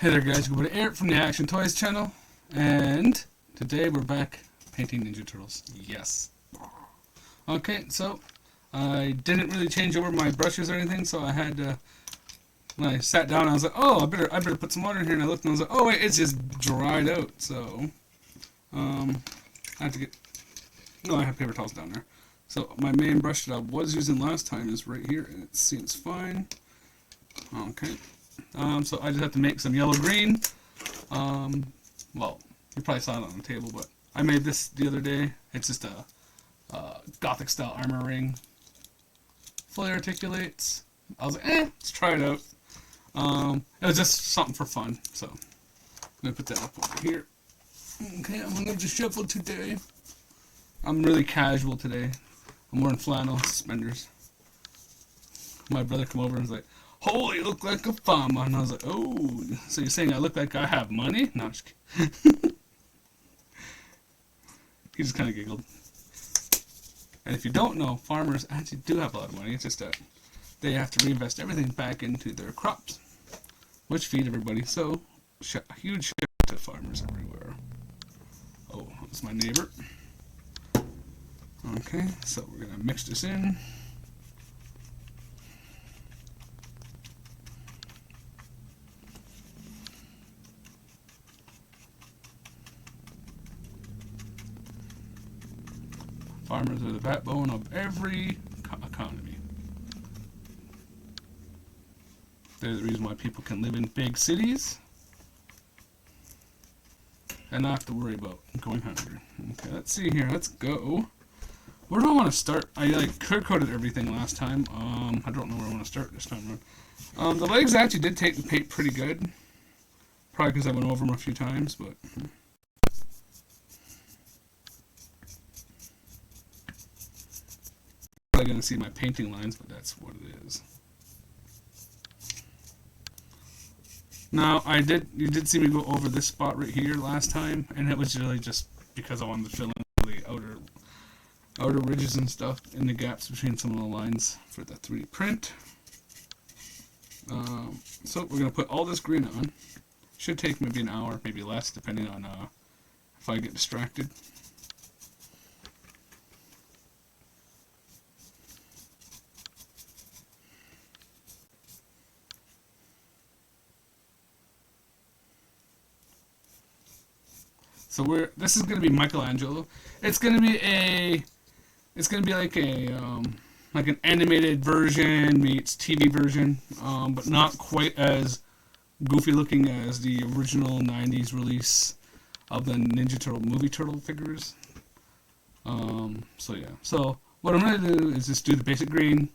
Hey there guys, go to Eric from the Action Toys channel, and today we're back painting Ninja Turtles. Yes. Okay, so I didn't really change over my brushes or anything, so I had to, when I sat down I was like, oh, I better put some water in here, and I looked and I was like, oh wait, it's just dried out, so I have to get, no, I have paper towels down there. So my main brush that I was using last time is right here, and it seems fine. Okay. So I just have to make some yellow green. Well, you probably saw it on the table, but I made this the other day. It's just a Gothic style armor ring. Fully articulates. I was like, let's try it out. It was just something for fun, so I'm gonna put that up over here. Okay, I'm gonna just shuffle today. I'm really casual today. I'm wearing flannel suspenders. My brother came over and was like, holy, you look like a farmer. And I was like, oh, so you're saying I look like I have money? No, I'm just kidding. He just kind of giggled. And if you don't know, farmers actually do have a lot of money. It's just that they have to reinvest everything back into their crops, which feed everybody. So, a huge shout out to farmers everywhere. Oh, that's my neighbor. Okay, so we're going to mix this in. Farmers are the backbone of every economy. They're the reason why people can live in big cities and not have to worry about going hungry. Okay, let's see here. Let's go. Where do I want to start? I clear-coated everything last time. I don't know where I want to start this time around. The legs actually did take the paint pretty good. Probably because I went over them a few times, but probably going to see my painting lines, but that's what it is. Now, you did see me go over this spot right here last time, and it was really just because I wanted to fill in the outer ridges and stuff in the gaps between some of the lines for the 3D print. So we're going to put all this green on. Should take maybe an hour, maybe less, depending on if I get distracted. So this is going to be Michelangelo. It's going to be like an animated version meets TV version, but not quite as goofy looking as the original 90s release of the Ninja Turtle movie turtle figures. So yeah. So what I'm going to do is just do the basic green,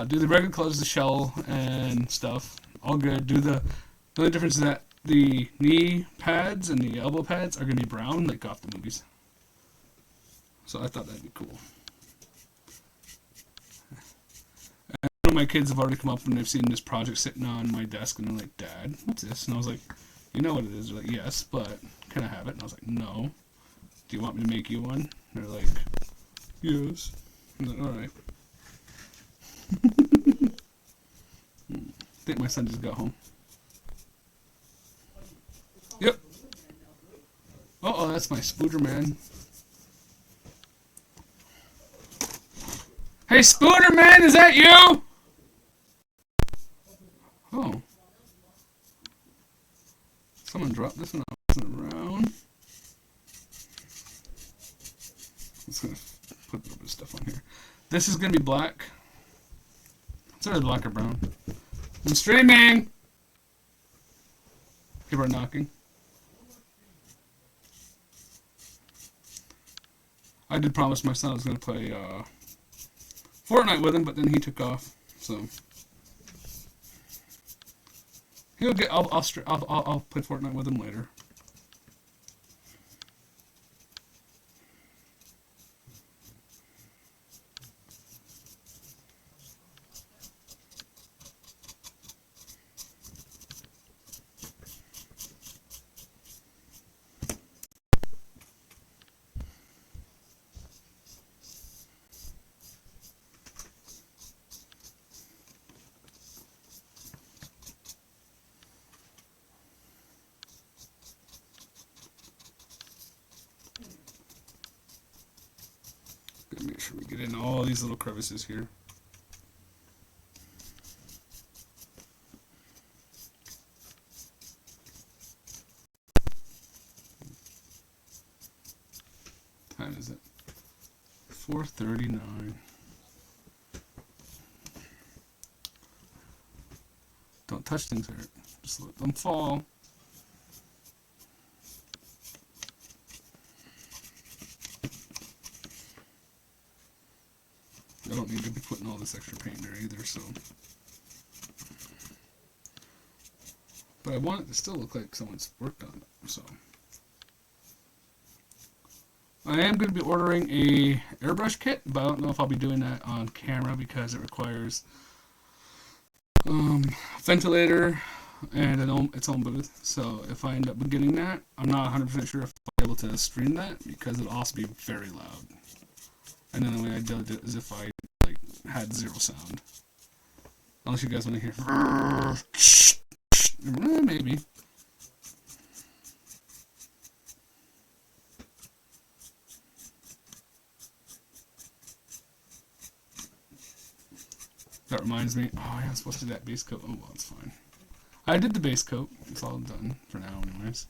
do the regular colors of the shell and stuff. All good. The only difference is that the knee pads and the elbow pads are going to be brown, like off the movies. So I thought that'd be cool. And one of my kids have already come up and they've seen this project sitting on my desk and they're like, Dad, what's this? And I was like, you know what it is? They're like, yes, but can I have it? And I was like, no. Do you want me to make you one? And they're like, yes. I'm like, alright. I think my son just got home. Yep. Uh-oh, that's my Spooder Man. Hey, Spooder Man, is that you? Oh. Someone dropped this one. I wasn't around. I'm just going to put a little bit of stuff on here. This is going to be black. It's either black or brown. I'm streaming! People are knocking. I did promise my son I was going to play Fortnite with him, but then he took off. So he'll get. I'll play Fortnite with him later. sure we get in all these little crevices here. What time is it? 4:39. Don't touch things here. Just let them fall. I don't need to be putting all this extra paint there either, so. But I want it to still look like someone's worked on it, so. I am going to be ordering a airbrush kit, but I don't know if I'll be doing that on camera because it requires ventilator and its own booth. So if I end up getting that, I'm not 100% sure if I'll be able to stream that because it'll also be very loud. And then the way I did it is if I like had zero sound. Unless you guys want to hear maybe. That reminds me. Oh, yeah, I'm supposed to do that base coat. Oh, well, it's fine. I did the base coat. It's all done for now, anyways.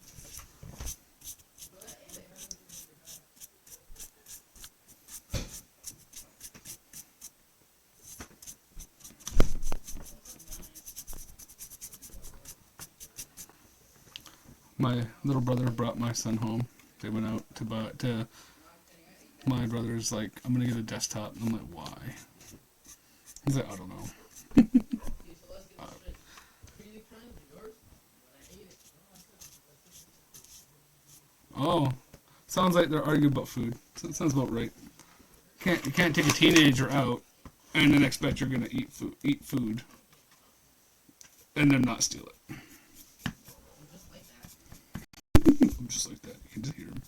My little brother brought my son home. They went out to my brother's like, I'm gonna get a desktop. And I'm like, why? He's like, I don't know. Oh, sounds like they're arguing about food. Sounds about right. You can't take a teenager out and then expect you're gonna eat food, and then not steal it. I'm just like that. You can just hear him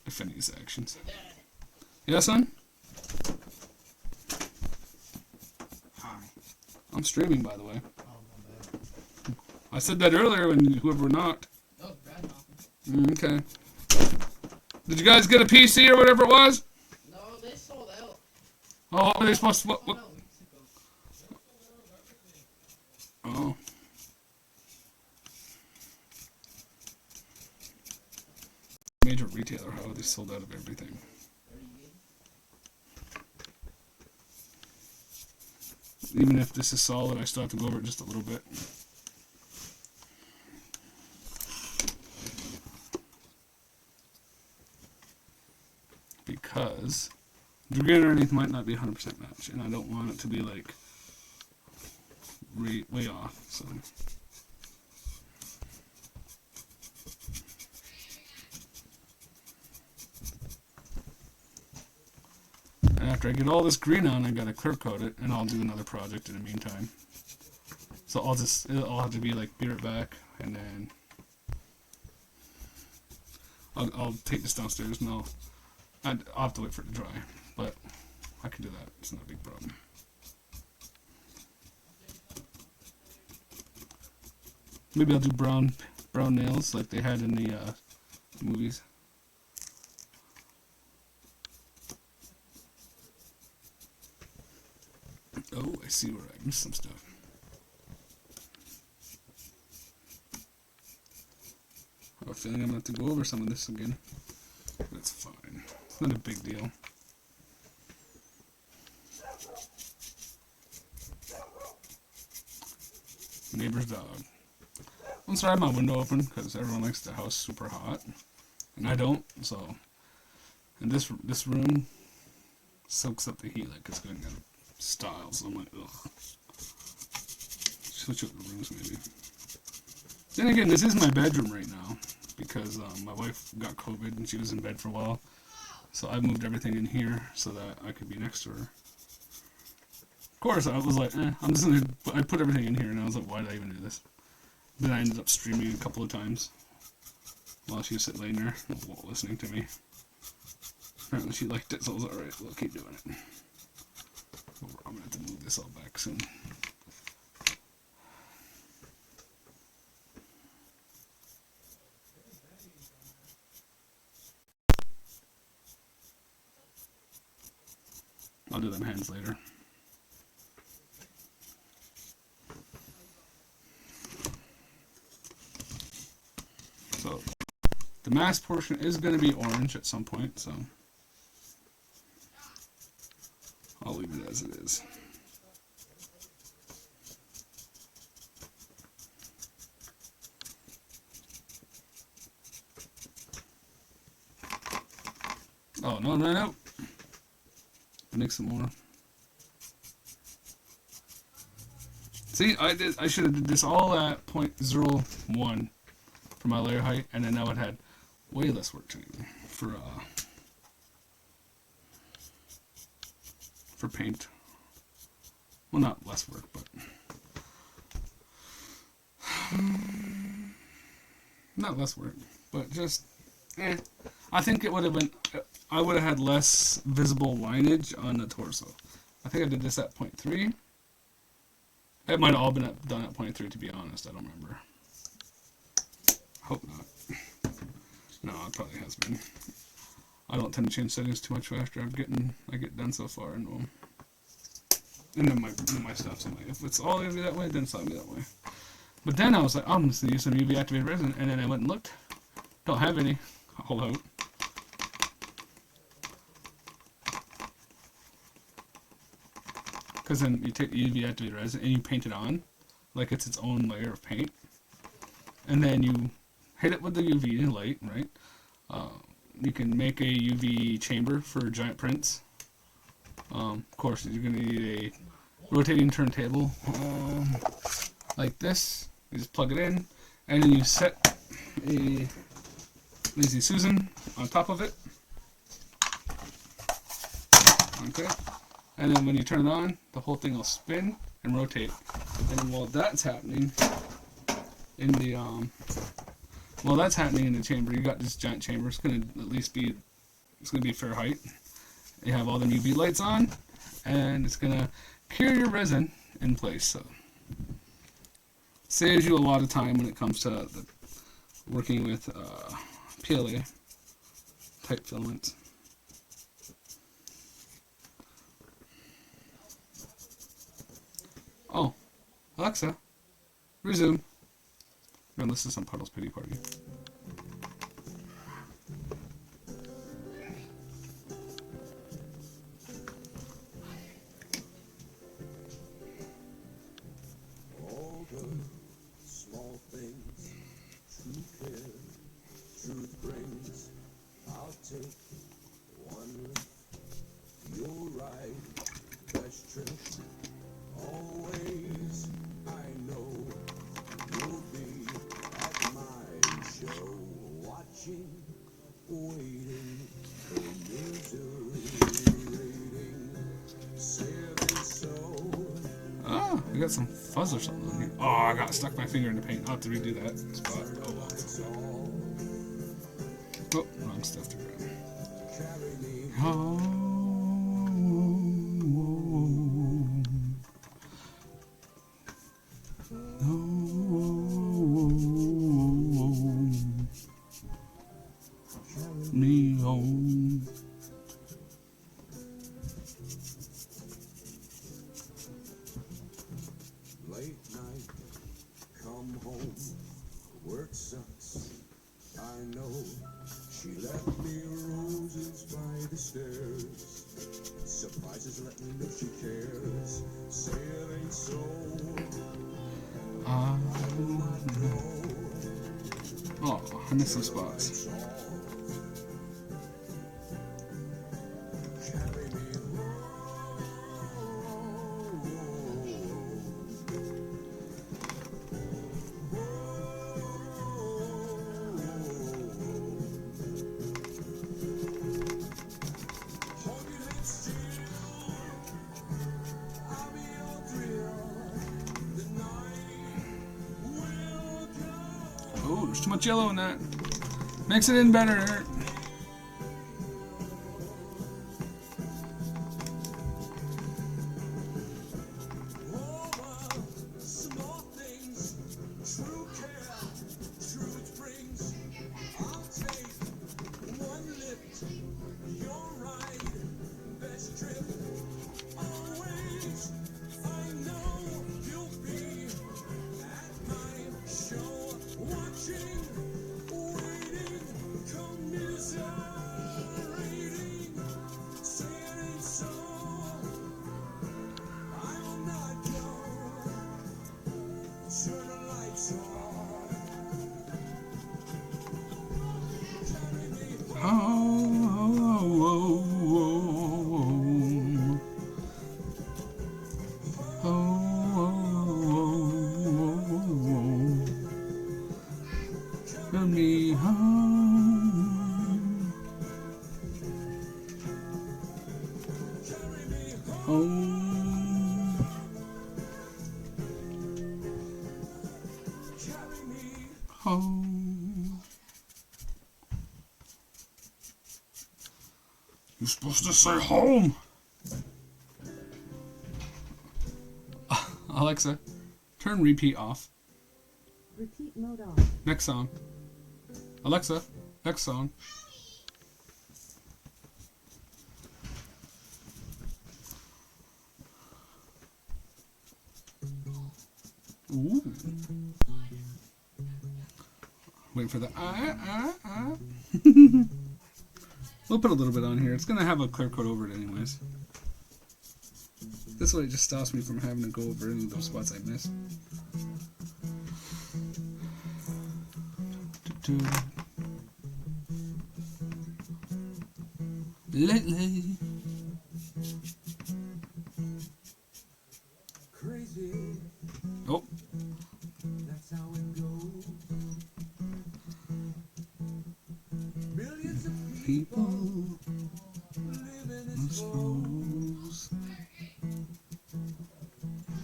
defending his actions. Yeah, son? Hi. I'm streaming, by the way. I said that earlier when whoever knocked. Oh, Brad knocked. Okay. Did you guys get a PC or whatever it was? No, they sold out. Oh, what were they supposed to... What? No, weeks ago. Oh. Major retailer, how they sold out of everything. Even if this is solid, I still have to go over it just a little bit. Because the green underneath might not be 100% match, and I don't want it to be like way off. So. And after I get all this green on, I gotta clear coat it, and I'll do another project in the meantime. So it'll have to be like, be right back, and then I'll take this downstairs and I'll have to wait for it to dry, but I can do that. It's not a big problem. Maybe I'll do brown nails like they had in the movies. Oh, I see where I missed some stuff. I have a feeling I'm going to have to go over some of this again. But it's fine. It's not a big deal. Neighbor's dog. I'm sorry I have my window open because everyone likes the house super hot. And I don't, so. And this room soaks up the heat like it's going out of style, so I'm like, ugh. Switch up the rooms maybe. Then again, this is my bedroom right now because my wife got COVID and she was in bed for a while. So I moved everything in here so that I could be next to her. Of course, I was like, I'm just gonna. I put everything in here and I was like, why did I even do this? Then I ended up streaming a couple of times while she was sitting laying there listening to me. Apparently she liked it, so I was like, alright, we'll keep doing it. I'm gonna have to move this all back soon. I'll do them hands later. So the mask portion is going to be orange at some point, so I'll leave it as it is. Oh, no. Make some more. See, I should have did this all at 0.01 for my layer height, and then that would have had way less work to do for paint. Well, not less work, but not less work, but just I think it would have been. I would have had less visible lineage on the torso. I think I did this at 0.3. It might have all been done at 0.3, to be honest. I don't remember. Hope not. No, it probably has been. I don't tend to change settings too much after I get done so far, and then my stuff's in if it's all gonna be that way, then it's not gonna be that way. But then I was like, I'm just gonna use some UV activated resin, and then I went and looked. Don't have any. Hold out. Because then you take the UV activated resin and you paint it on like it's its own layer of paint, and then you hit it with the UV light, right? You can make a UV chamber for giant prints. Of course, you're going to need a rotating turntable like this. You just plug it in, and then you set a Lazy Susan on top of it. Okay. And then when you turn it on, the whole thing will spin and rotate. And then while that's happening in the chamber, you got this giant chamber. It's gonna at least be fair height. You have all the UV lights on, and it's gonna cure your resin in place. So saves you a lot of time when it comes to working with PLA type filaments. Oh, Alexa, resume. We're gonna listen to some Puddle's Pity Party. All the small things, true care, truth brings. I'll take one lift. You're right, best trip. Always, I know you'll be at my show, watching, waiting for misery rating, sailing so. Oh, we got some fuzz or something on here. Oh, I got stuck my finger in the paint. I'll have to redo that spot. Oh well. Oh, wrong stuff to grab. Oh. Me home. Late night, come home, work sucks, I know. She left me roses by the stairs, surprises let me know she cares, sailing so I will not go. Oh, I missed some spots. Carry me home. Hold your head still. I'll be your thrill. The night will come. Oh, there's too much yellow in that. Mix it in better. Over small things, true care, truth brings. I'll take one lift. You're right, best trip. Home. Carry me Home. You're supposed to say home. Alexa, turn repeat off. Repeat mode off. Next song. Alexa, next song. Ooh. Wait for the We'll put a little bit on here. It's gonna have a clear coat over it anyways. This way it just stops me from having to go over any of those spots I missed. Lately. crazy. Oh. That's how it goes. Millions of people live in this Suppose.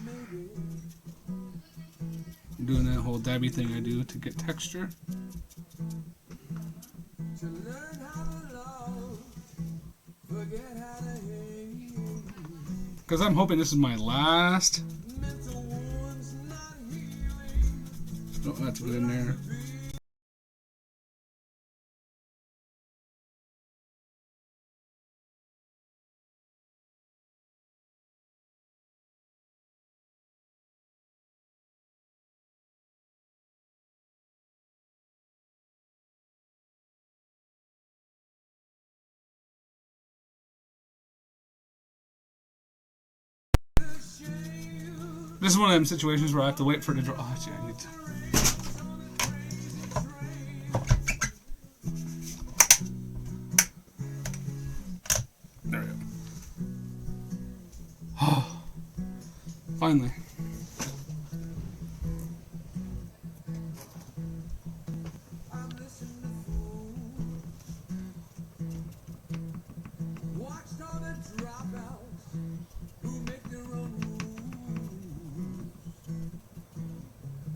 maybe. I'm doing that whole dabby thing I do to get texture. To learn how to love, forget how to hate. Because I'm hoping this is my last. Mental wounds not healing. Oh, that's good in there. This is one of them situations where I have to wait for it to draw. Oh, gee, I need to. There we go. Oh, finally. I'm listening to fools. Watched all the dropouts who make their own rules.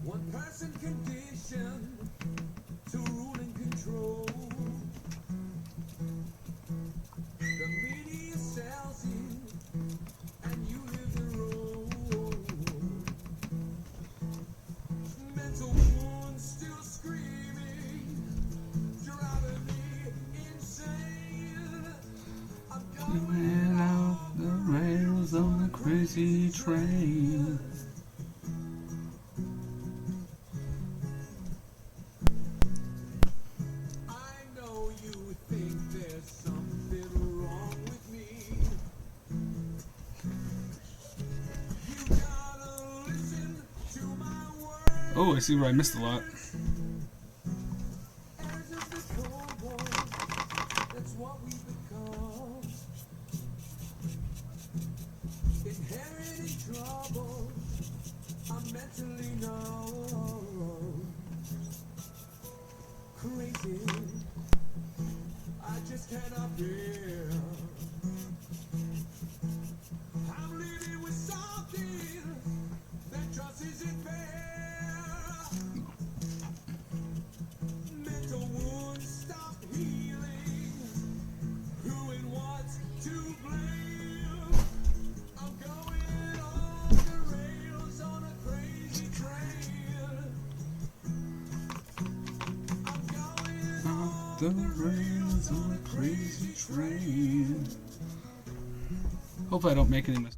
One person conditioned to rule and control. The media sells it, and you live the role. Mental wounds still screaming, driving me insane. I'm going Off the rails on a crazy train. I know you think there's something wrong with me. You gotta listen to my words. Oh, I see where I missed a lot. As is the cowboy, that's what we become. Inherited trouble, I'm mentally numb. Crazy, I just cannot bear. I'm living with something that just isn't fair. Mental wounds stop healing. Who and what's to blame? I'm going off the rails on a crazy train. I'm going off The rails on a crazy train. Hopefully I don't make any mistakes.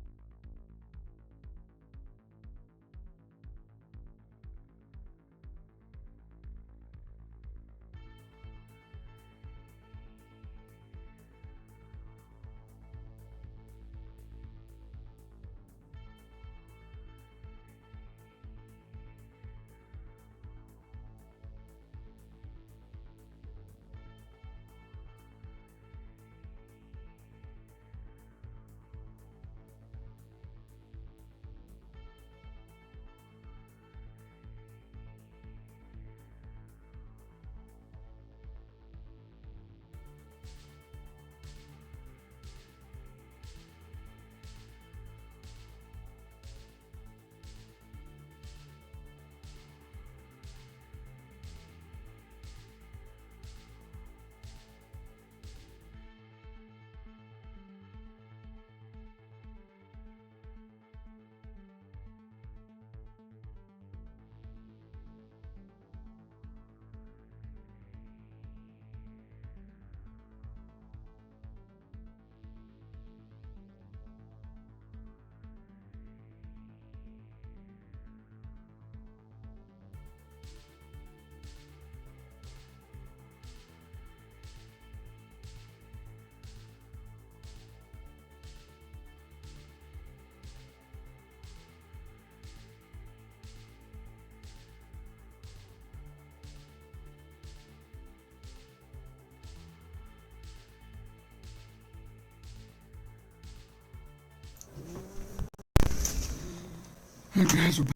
Hey guys, we're back.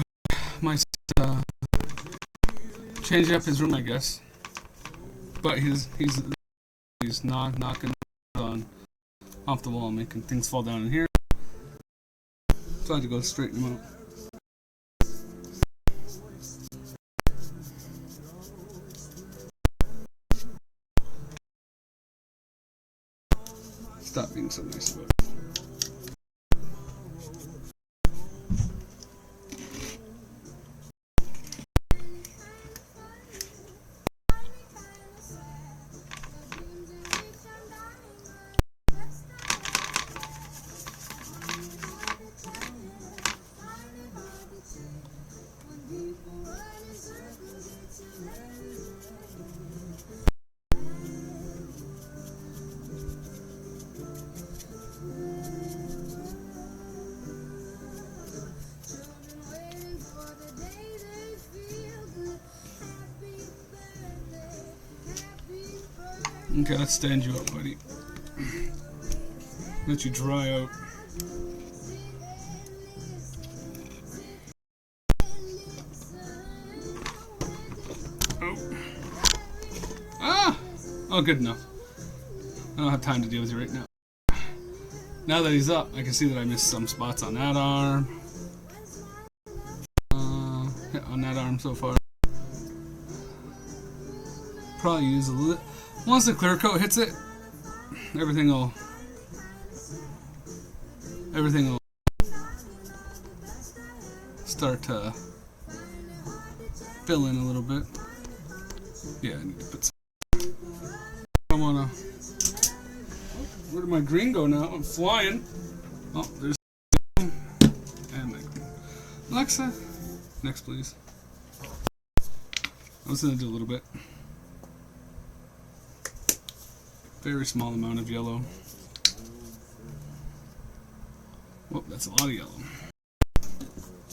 My changed up his room, I guess, but he's knocking on off the wall, making things fall down in here. So I had to go straighten him out. Stop being so nice about it. Okay, let's stand you up, buddy. Let you dry out. Oh. Ah! Oh, good enough. I don't have time to deal with you right now. Now that he's up, I can see that I missed some spots on that arm. Yeah, on that arm so far. Probably use a little. Once the clear coat hits it, everything will start to fill in a little bit. Yeah, I need to put some. I wanna. Where did my green go now? I'm flying. Oh, there's and my green. Alexa, next please. I was gonna do a little bit. Very small amount of yellow. Whoop, that's a lot of yellow.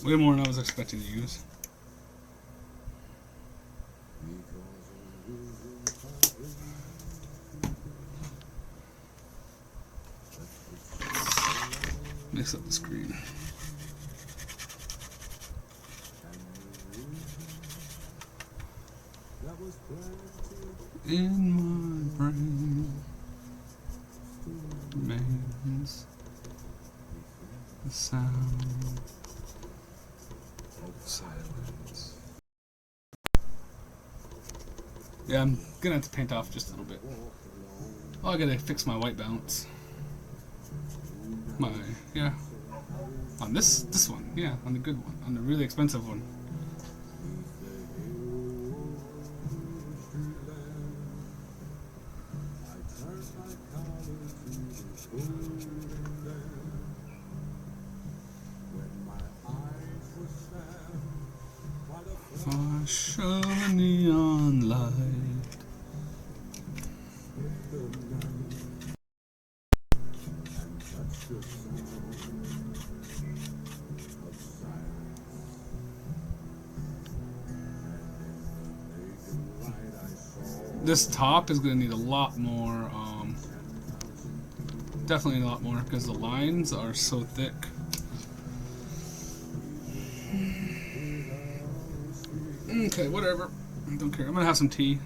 Way more than I was expecting to use. Mix up the screen. In my brain remains the sound of silence. Yeah, I'm gonna have to paint off just a little bit. Oh, I gotta fix my white balance. Yeah. On this one, yeah, on the good one, on the really expensive one. For sure, neon light. This top is going to need a lot more, definitely a lot more, because the lines are so thick. Okay, whatever. I don't care. I'm going to have some tea.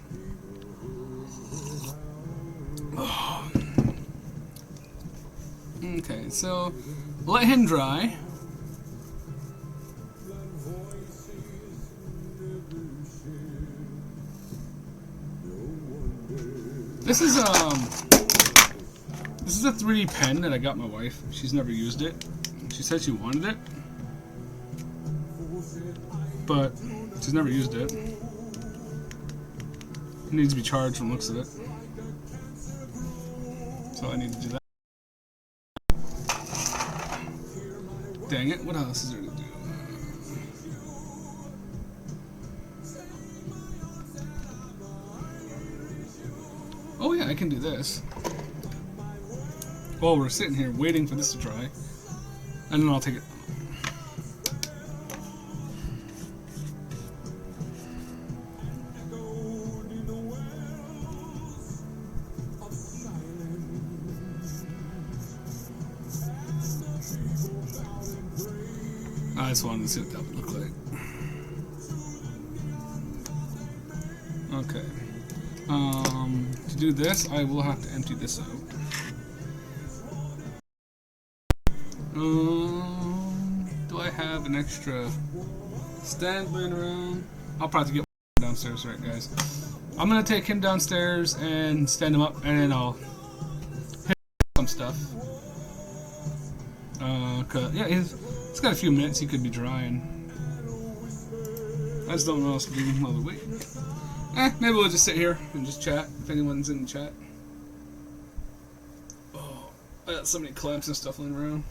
Oh. Okay, so let him dry. This is a 3D pen that I got my wife. She's never used it. She said she wanted it, but she's never used it. It needs to be charged from the looks of it, so I need to do that. Dang it! What else is there to do? Oh yeah, I can do this. While we're sitting here waiting for this to dry, and then I'll take it. I just wanted to see what that would look like. Okay. To do this, I will have to empty this out. Do I have an extra stand laying around? I'll probably get one downstairs, right, guys? I'm gonna take him downstairs and stand him up, and then I'll hit some stuff. Cause yeah, he's got a few minutes. He could be drying. I just don't know what else to do while we wait. Maybe we'll just sit here and just chat if anyone's in the chat. Oh, I got so many clamps and stuff laying around.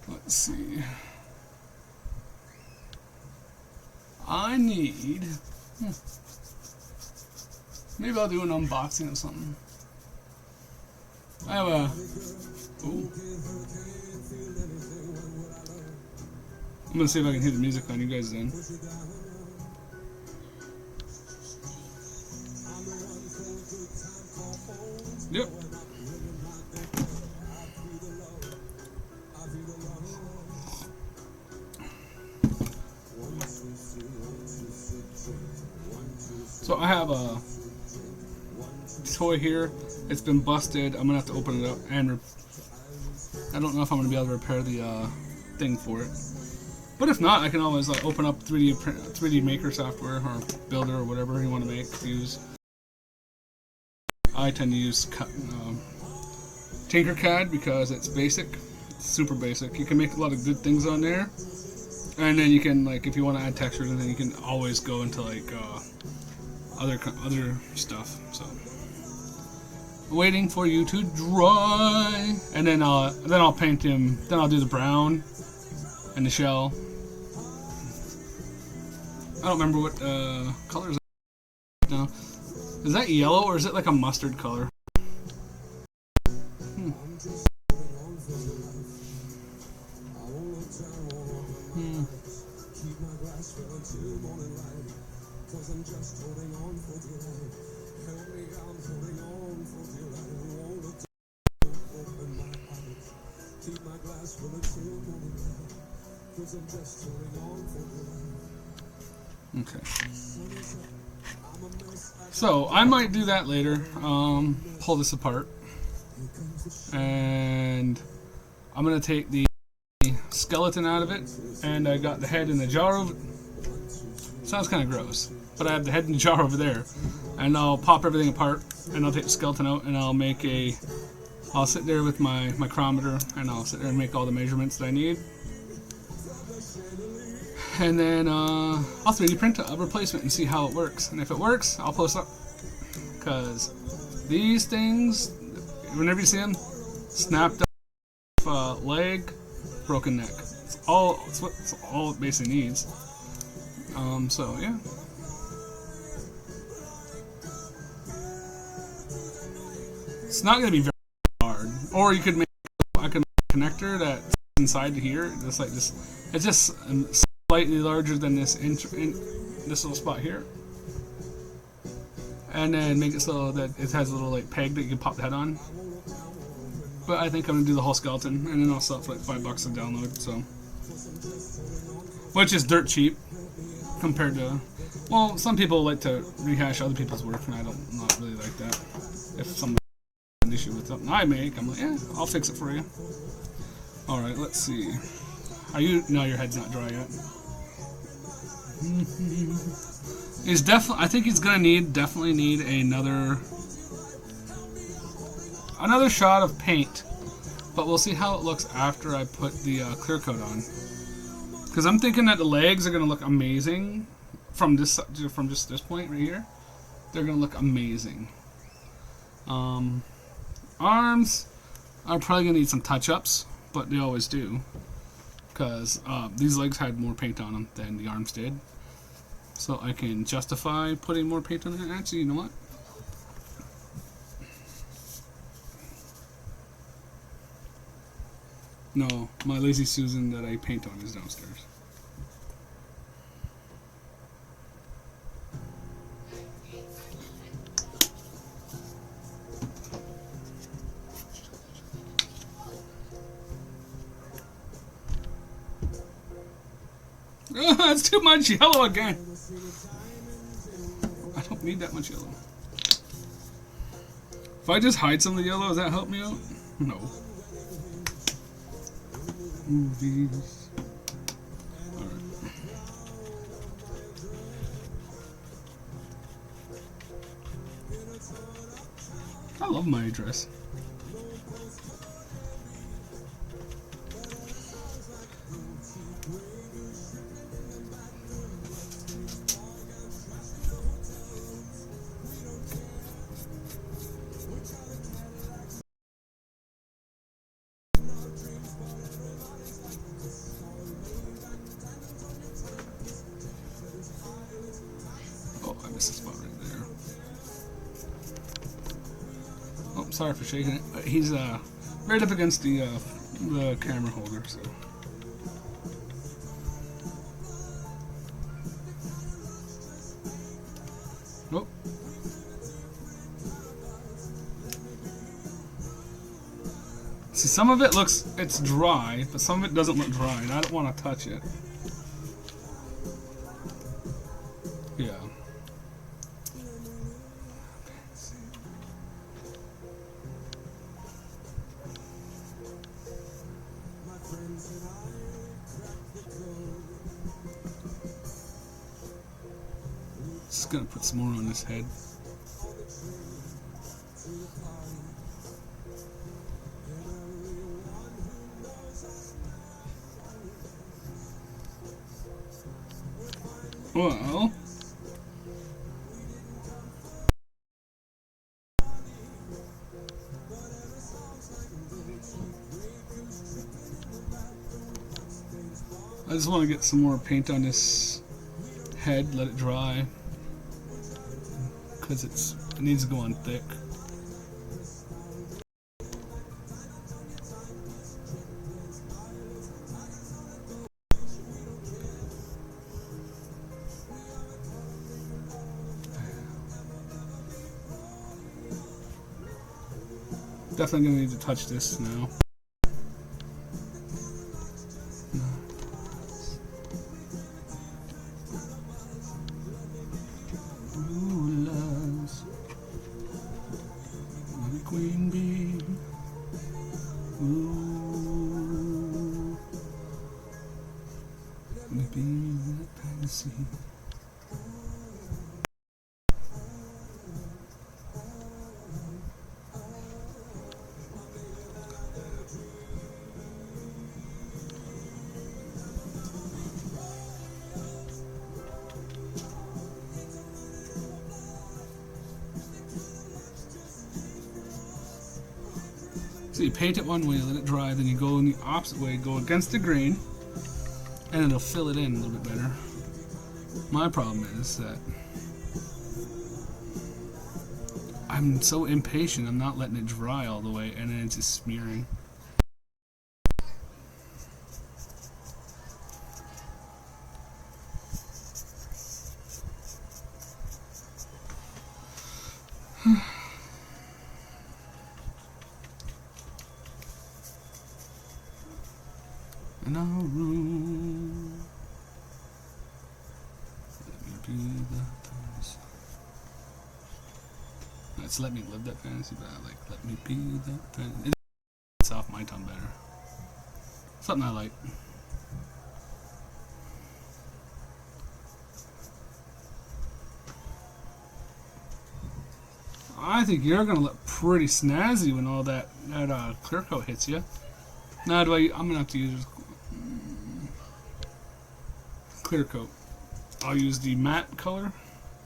Let's see. I need. Maybe I'll do an unboxing of something. I have a. Ooh. I'm gonna see if I can hear the music on you guys then. Yep. So I have a toy here. It's been busted. I'm gonna have to open it up and I don't know if I'm gonna be able to repair the thing for it. But if not, I can always open up 3D Maker software or Builder or whatever you want to use. I tend to use Tinkercad because it's basic. It's super basic. You can make a lot of good things on there, and then you can if you want to add textures, and then you can always go into other stuff. So waiting for you to dry, and then I'll paint him. Then I'll do the brown and the shell. I don't remember what color is that now. Is that yellow or is it like a mustard color? Okay. So I might do that later. Pull this apart, and I'm gonna take the skeleton out of it, and I got the head in the jar over. Sounds kind of gross, but I have the head in the jar over there, and I'll pop everything apart, and I'll take the skeleton out, and I'll make a. I'll sit there with my micrometer, and I'll sit there and make all the measurements that I need. And then I'll 3D print a replacement and see how it works. And if it works, I'll post it up. Because these things, whenever you see them, snapped off leg, broken neck. It's all it basically needs. So yeah. It's not going to be very hard. Or you could make a connector that's inside here. Just like this. It's just slightly larger than this this little spot here, and then make it so that it has a little peg that you can pop the head on. But I think I'm gonna do the whole skeleton, and then I'll sell it for $5 a download. So, which is dirt cheap compared to, well, some people like to rehash other people's work, and I don't not really like that. If someone has an issue with something I make, I'm like, yeah, I'll fix it for you. All right, let's see. Are you? No, your head's not dry yet. He's definitely. I think he's gonna definitely need another shot of paint, but we'll see how it looks after I put the clear coat on. Because I'm thinking that the legs are gonna look amazing from just this point right here. They're gonna look amazing. Arms are probably gonna need some touch-ups, but they always do. Because these legs had more paint on them than the arms did. So I can justify putting more paint on it. Actually, you know what? No, my Lazy Susan that I paint on is downstairs. It's too much yellow again. I don't need that much yellow. If I just hide some of the yellow, does that help me out? No. Movies. Alright. I love my dress. Oh, I missed a spot right there. Oh, sorry for shaking it. He's right up against the camera holder, so. Oh. See, some of it it's dry, but some of it doesn't look dry, and I don't want to touch it. Yeah. Just gonna put some more on his head. Well, I just want to get some more paint on this head, let it dry, because it needs to go on thick. Definitely gonna need to touch this now. Ooh, loves the queen bee. Ooh, maybe that fantasy. So you paint it one way, let it dry, then you go in the opposite way, go against the grain, and it'll fill it in a little bit better. My problem is that I'm so impatient, I'm not letting it dry all the way, and then it's just smearing. In our room, let me be the fantasy. It's let me live that fantasy, but I like let me be that fantasy. It's off my tongue better. Something I like. I think you're gonna look pretty snazzy when all that clear coat hits you. Now I'm gonna have to use clear coat. I'll use the matte color.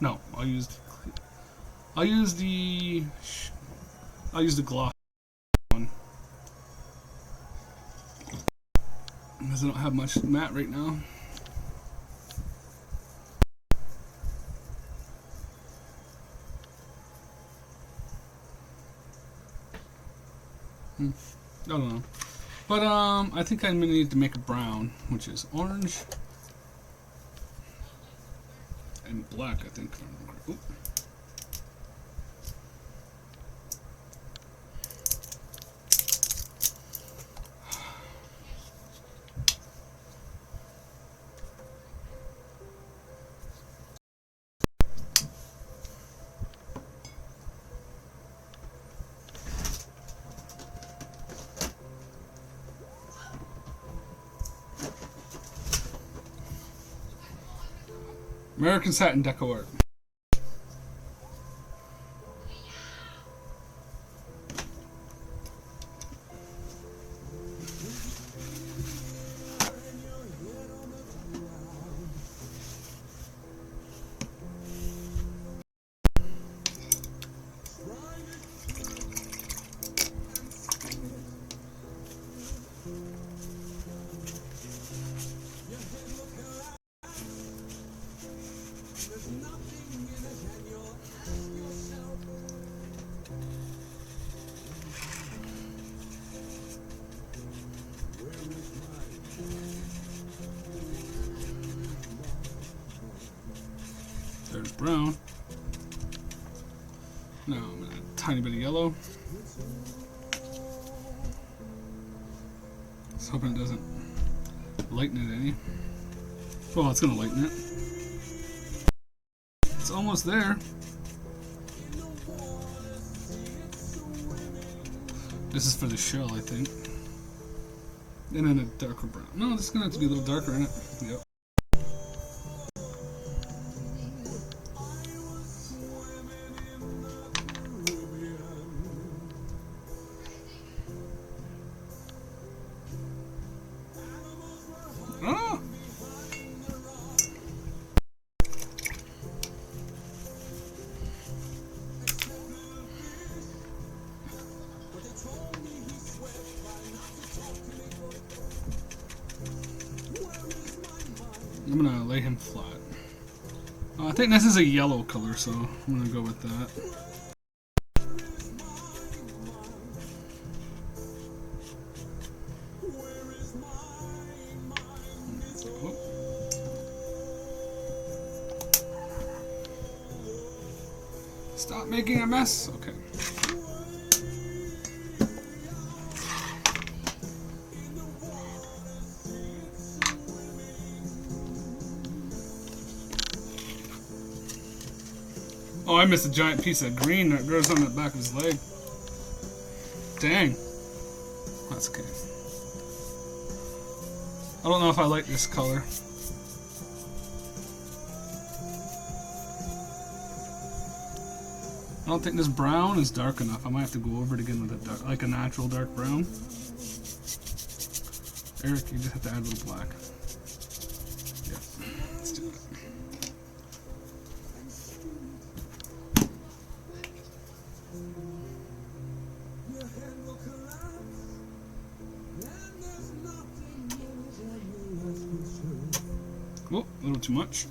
No, I'll use the gloss one because I don't have much matte right now. I don't know. But I think I'm gonna need to make a brown, which is orange and black, I think. Oop. American satin deco art. There's brown. Now I'm gonna add a tiny bit of yellow. Just hoping it doesn't lighten it any. Well, it's gonna lighten it. It's almost there. This is for the shell, I think. And then a darker brown. No, this is gonna have to be a little darker in it. Yep. Ah! I'm gonna lay him flat. I think this is a yellow color, so I'm gonna go with that. Stop making a mess. Okay. Oh, I missed a giant piece of green that grows on the back of his leg. Dang. That's okay. I don't know if I like this color. I don't think this brown is dark enough. I might have to go over it again with a dark, like a natural dark brown. Eric, you just have to add a little black. Yeah, let's do it. Oh, a little too much.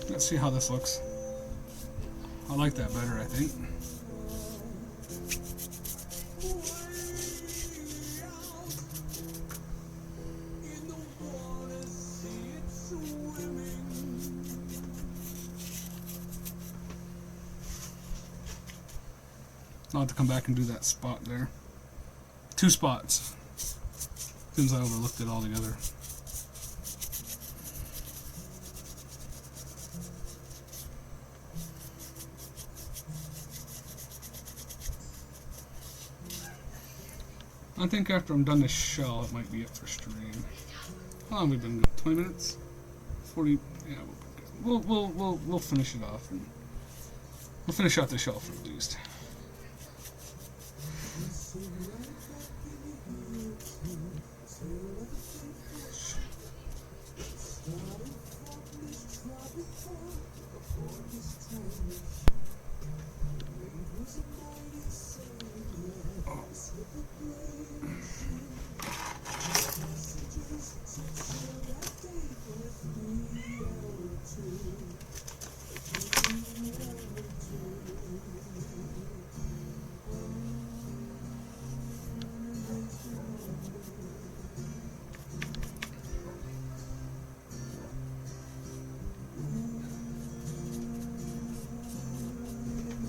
Let's see how this looks. I like that better, I think. I'll have to come back and do that spot there. 2 spots. Seems I overlooked it altogether. I think after I'm done this shell, it might be up for stream. How long have we been good? 20 minutes? 40? Yeah, we'll finish it off, and we'll finish out the shell for at least.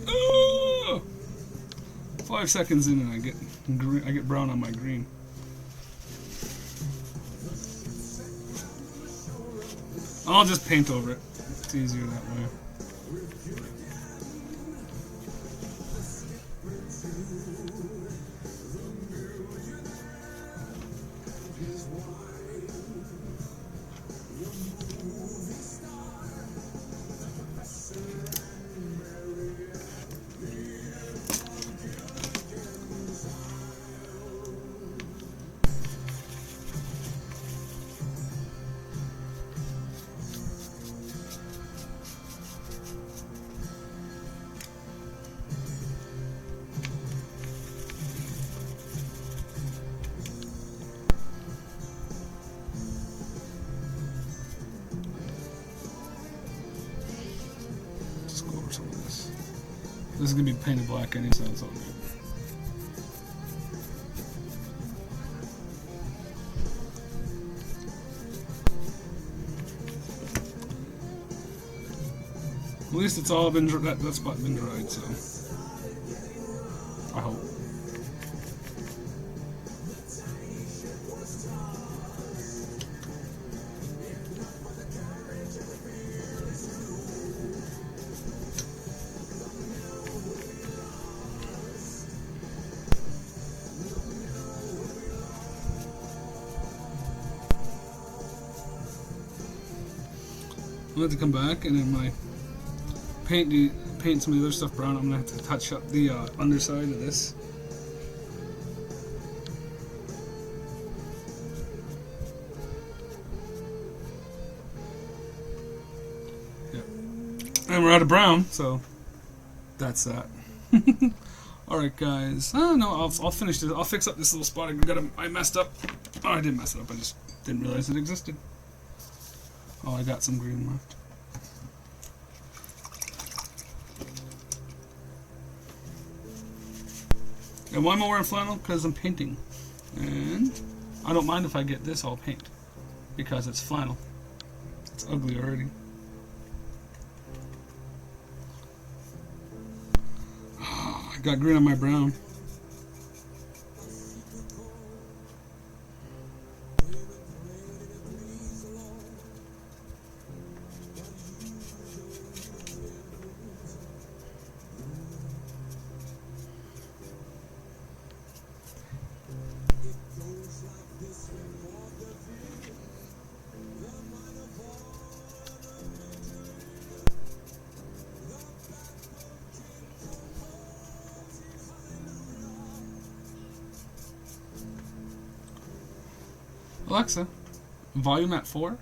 Oh! 5 seconds in and I get green, I get brown on my green. I'll just paint over it. It's easier that way. Just go over some of this. This is gonna be painted black anyway, so it's all good. At least it's all been that spot been dried, so I hope. I'm gonna have to come back and then my paint some of the other stuff brown. I'm gonna have to touch up the underside of this. Yeah. And we're out of brown, so that's that. Alright guys. Oh no, I'll finish this. I'll fix up this little spot I messed up. Oh, I didn't mess it up, I just didn't realize it existed. Oh, I got some green left. And why am I wearing flannel? Because I'm painting. And I don't mind if I get this all paint. Because it's flannel. It's ugly already. Oh, I got green on my brown. Alexa, volume at 4?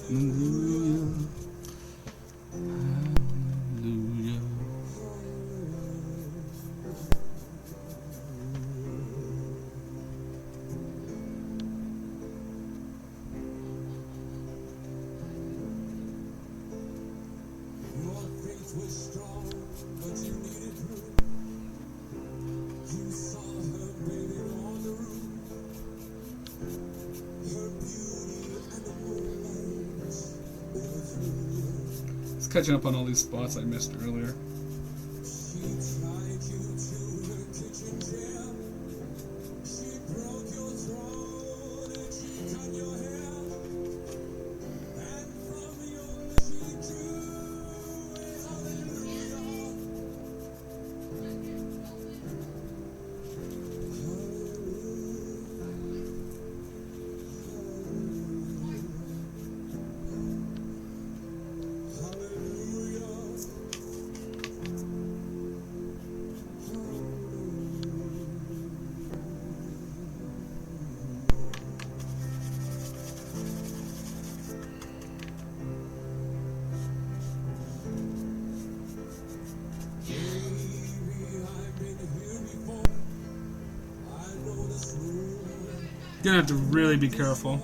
Hallelujah. Hallelujah. Your faith was strong, but you needed proof. You saw her bathing on the roof. Her beauty and the moonlight overthrew. It's catching up on all these spots I missed earlier. She tied you to her kitchen chair. She broke your throne and she cut your hair. And from your she drew a hallelujah. Gonna have to really be careful.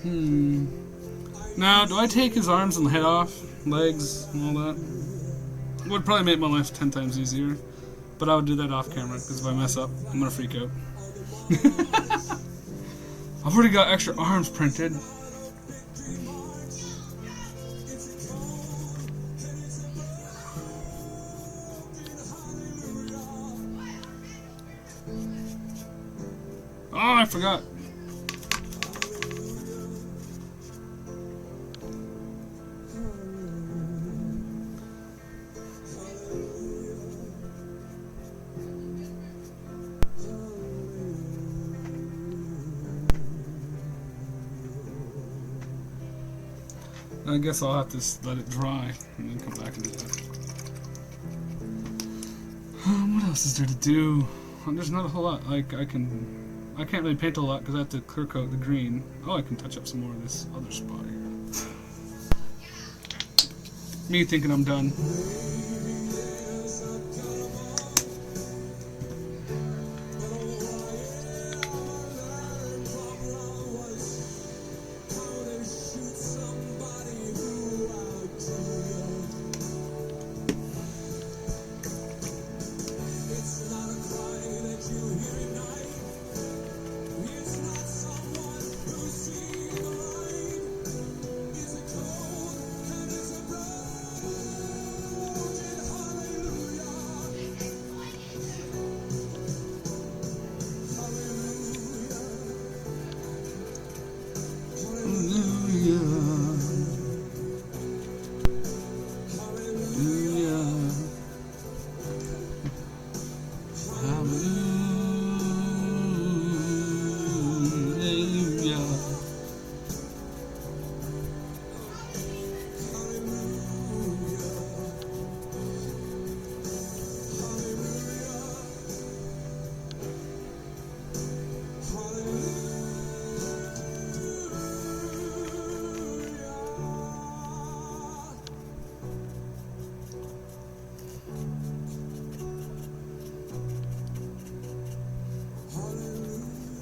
Now, do I take his arms and head off? Legs and all that? It would probably make my life 10 times easier. But I would do that off camera, because if I mess up, I'm gonna freak out. I've already got extra arms printed. I forgot. I guess I'll have to let it dry and then come back and do that. What else is there to do? There's not a whole lot. Like I can't really paint a lot because I have to clear coat the green. Oh, I can touch up some more of this other spot here. Me thinking I'm done.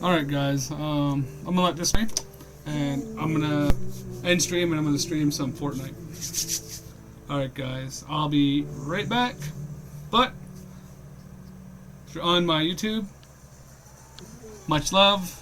Alright guys, I'm gonna let this play, and I'm gonna end stream and I'm gonna stream some Fortnite. Alright guys, I'll be right back, but if you're on my YouTube, much love,